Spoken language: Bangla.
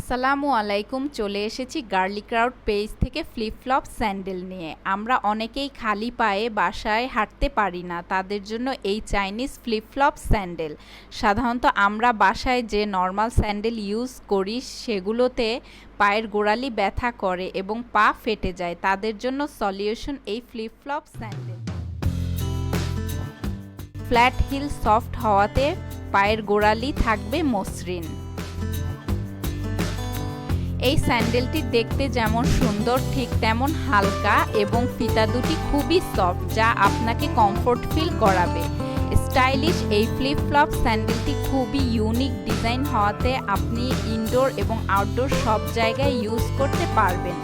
আসসালামু আলাইকুম। চলে এসেছি গার্লি ক্রাউড পেজ থেকে ফ্লিপ ফ্লপ স্যান্ডেল নিয়ে। আমরা অনেকেই খালি পায়ে বাসায় হাঁটতে পারি না, তাদের জন্য এই চাইনিজ ফ্লিপ ফ্লপ স্যান্ডেল। সাধারণত আমরা বাসায় যে নর্মাল স্যান্ডেল ইউজ করি সেগুলোতে পায়ের গোড়ালি ব্যথা করে এবং পা ফেটে যায়। তাদের জন্য সলিউশন এই flip flop sandal. Flat heel soft হওয়াতে পায়ের গোড়ালি থাকবে মসৃণ। এই স্যান্ডেলটি দেখতে যেমন সুন্দর ঠিক তেমন হালকা এবং ফিতা দুটি খুবই সফট, যা আপনাকে কমফোর্ট ফিল করাবে। স্টাইলিশ এই ফ্লিপ ফ্লপ স্যান্ডেলটি খুবই ইউনিক ডিজাইন হওয়াতে আপনি ইনডোর এবং আউটডোর সব জায়গায় ইউজ করতে পারবেন।